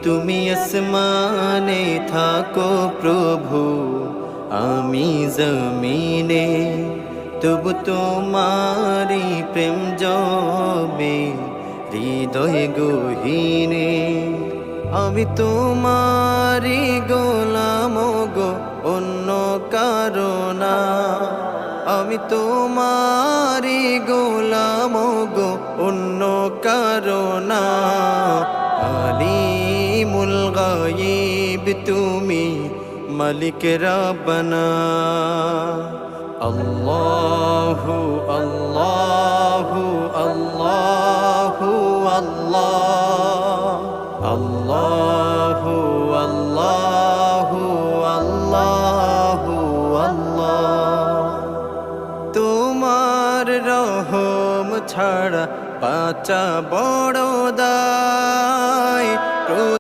তুমি আসমানে থাকো প্রভু, আমি জমিনে, তবু তোমারি প্রেম জমে হৃদয় গহীনে। আমি তোমারি গোলাম গো, অন্য কারো না। আমি তোমারি গোলাম গো, অন্য কারো না। আলিমুল গায়ব তুমি, মালিক রাব্বানা। আল্লাহু আল্লাহু আল্লাহু আল্লাহ, আল্লাহু আল্লাহু আল্লাহু আল্লাহ। তোমার রহম ছাড়া বাঁচা বড় দায়।